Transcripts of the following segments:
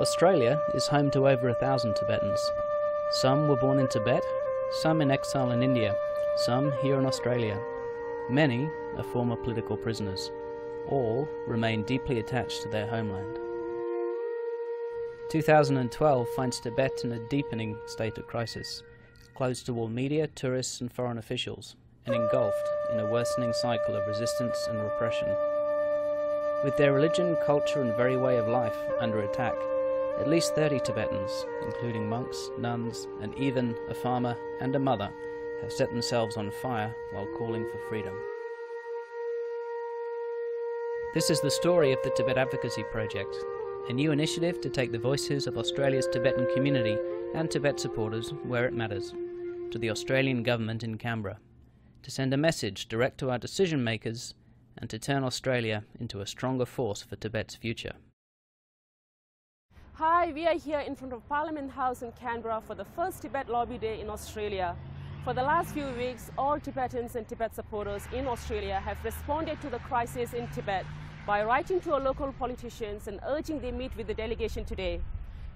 Australia is home to over 1,000 Tibetans. Some were born in Tibet, some in exile in India, some here in Australia. Many are former political prisoners. All remain deeply attached to their homeland. 2012 finds Tibet in a deepening state of crisis, closed to all media, tourists and foreign officials, and engulfed in a worsening cycle of resistance and repression. With their religion, culture and very way of life under attack, at least 30 Tibetans, including monks, nuns, and even a farmer and a mother, have set themselves on fire while calling for freedom. This is the story of the Tibet Advocacy Project, a new initiative to take the voices of Australia's Tibetan community and Tibet supporters where it matters, to the Australian government in Canberra, to send a message direct to our decision makers and to turn Australia into a stronger force for Tibet's future. Hi, we are here in front of Parliament House in Canberra for the first Tibet Lobby Day in Australia. For the last few weeks, all Tibetans and Tibet supporters in Australia have responded to the crisis in Tibet by writing to our local politicians and urging they meet with the delegation today.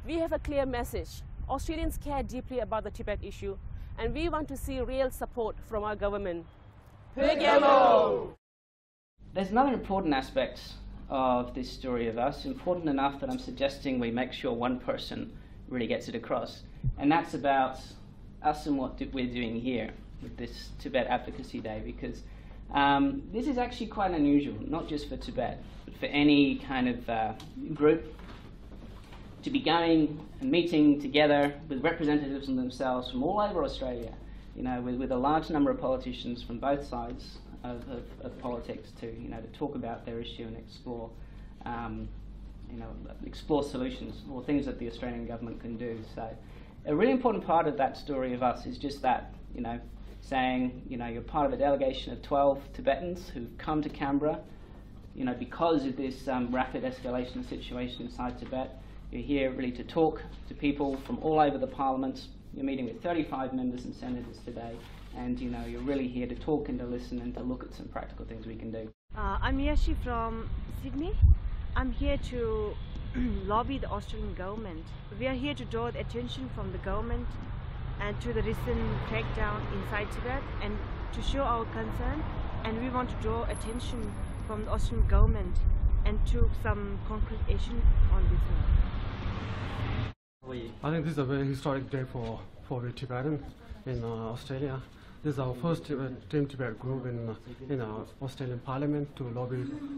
We have a clear message. Australians care deeply about the Tibet issue, and we want to see real support from our government. Pugamo! There's another important aspect of this story of us, important enough that I'm suggesting we make sure one person really gets it across, and that's about us and what we're doing here with this Tibet Advocacy Day, because this is actually quite unusual, not just for Tibet, but for any kind of group to be going and meeting together with representatives of themselves from all over Australia, you know, with a large number of politicians from both sides of politics to talk about their issue and explore explore solutions or things that the Australian government can do. So a really important part of that story of us is just that, saying, you're part of a delegation of 12 Tibetans who've come to Canberra, because of this rapid escalation situation inside Tibet. You're here really to talk to people from all over the parliament. You're meeting with 35 members and senators today, and you're really here to talk and to listen and to look at some practical things we can do. I'm Yashi from Sydney. I'm here to lobby the Australian government. We are here to draw the attention from the government and to the recent crackdown inside Tibet, and to show our concern, and we want to draw attention from the Australian government and took some concrete action on this one. I think this is a very historic day for the Tibetans in Australia. This is our first Team Tibet group in Australian Parliament to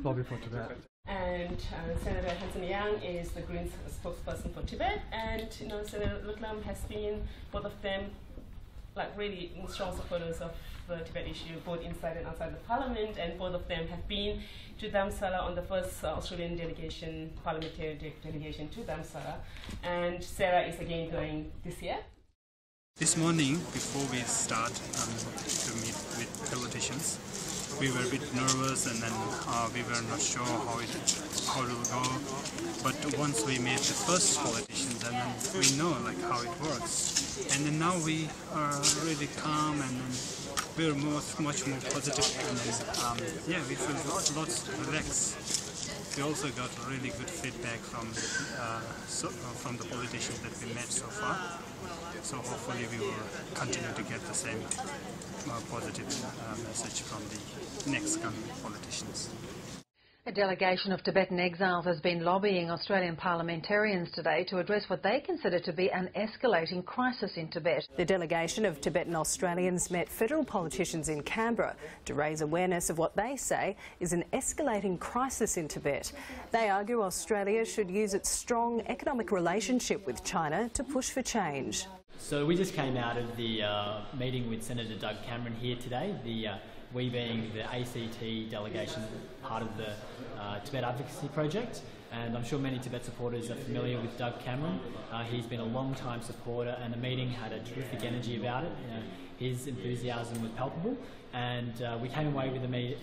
lobby for Tibet. And Senator Hanson Young is the Greens spokesperson for Tibet, and Senator Luklam has been, both of them, really strong supporters of the Tibet issue, both inside and outside the Parliament, and both of them have been to Dharamsala on the first Australian delegation, parliamentary delegation to Dharamsala, and Sarah is again going this year. This morning, before we start to meet with politicians, we were a bit nervous, and then we were not sure how it will go. But once we met the first politicians, and then we know how it works. And then now we are really calm, and then we're much more positive, and then we feel lots relaxed. We also got really good feedback from the politicians that we met so far. So hopefully we will continue to get the same positive message from the next coming politicians. A delegation of Tibetan exiles has been lobbying Australian parliamentarians today to address what they consider to be an escalating crisis in Tibet. The delegation of Tibetan Australians met federal politicians in Canberra to raise awareness of what they say is an escalating crisis in Tibet. They argue Australia should use its strong economic relationship with China to push for change. So we just came out of the meeting with Senator Doug Cameron here today, we being the ACT delegation, part of the Tibet Advocacy Project, and I'm sure many Tibet supporters are familiar with Doug Cameron. He's been a long-time supporter, and the meeting had a terrific energy about it. His enthusiasm was palpable, and we came away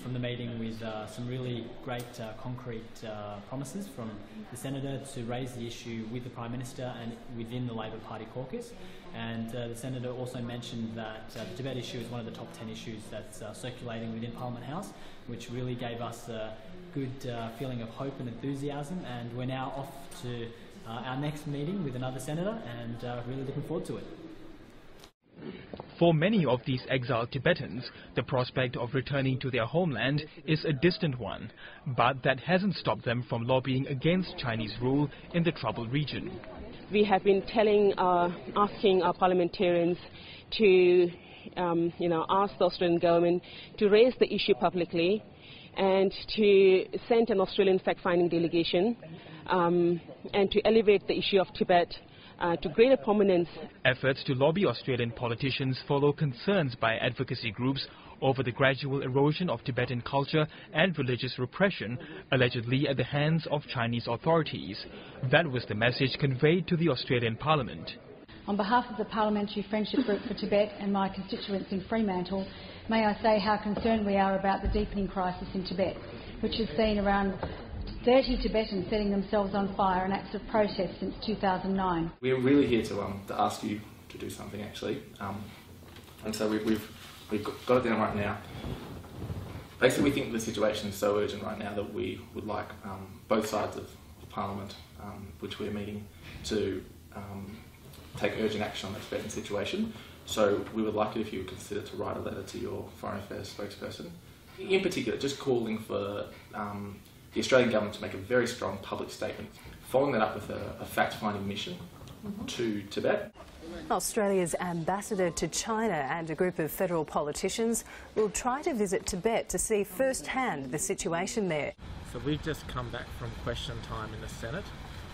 from the meeting with some really great concrete promises from the Senator to raise the issue with the Prime Minister and within the Labor Party caucus. And the Senator also mentioned that the Tibet issue is one of the top 10 issues that's circulating within Parliament House, which really gave us a good feeling of hope and enthusiasm, and we're now off to our next meeting with another senator, and really looking forward to it. For many of these exiled Tibetans, the prospect of returning to their homeland is a distant one, but that hasn't stopped them from lobbying against Chinese rule in the troubled region. We have been asking our parliamentarians to ask the Australian government to raise the issue publicly and to send an Australian fact-finding delegation and to elevate the issue of Tibet to greater prominence. Efforts to lobby Australian politicians follow concerns by advocacy groups over the gradual erosion of Tibetan culture and religious repression, allegedly at the hands of Chinese authorities. That was the message conveyed to the Australian Parliament. On behalf of the Parliamentary Friendship Group for Tibet and my constituents in Fremantle, may I say how concerned we are about the deepening crisis in Tibet, which has seen around 30 Tibetans setting themselves on fire in acts of protest since 2009. We're really here to ask you to do something, actually. And so we've got it down right now. Basically, we think the situation is so urgent right now that we would like both sides of Parliament, which we're meeting, to take urgent action on the Tibetan situation. So we would like it if you would consider to write a letter to your Foreign Affairs spokesperson. In particular, just calling for the Australian government to make a very strong public statement, following that up with a fact-finding mission to Tibet. Australia's ambassador to China and a group of federal politicians will try to visit Tibet to see firsthand the situation there. So we've just come back from question time in the Senate,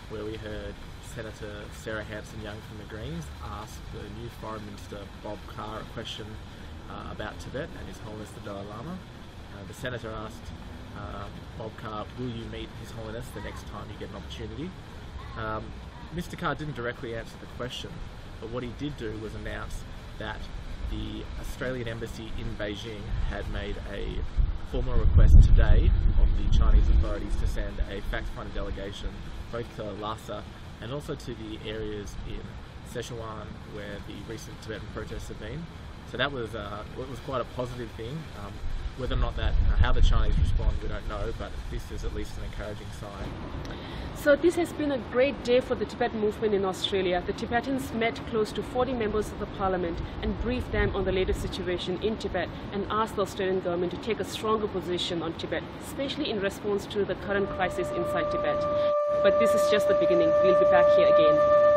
where we heard Senator Sarah Hanson-Young from the Greens ask the new Foreign Minister Bob Carr a question about Tibet and His Holiness the Dalai Lama. The Senator asked Bob Carr, will you meet His Holiness the next time you get an opportunity? Mr Carr didn't directly answer the question, but what he did do was announce that the Australian Embassy in Beijing had made a formal request today of the Chinese authorities to send a fact-finding delegation both to Lhasa and also to the areas in Sichuan where the recent Tibetan protests have been. So that was quite a positive thing. Whether or not how the Chinese respond, we don't know, but this is at least an encouraging sign. So this has been a great day for the Tibet movement in Australia. The Tibetans met close to 40 members of the parliament and briefed them on the latest situation in Tibet and asked the Australian government to take a stronger position on Tibet, especially in response to the current crisis inside Tibet. But this is just the beginning. We'll be back here again.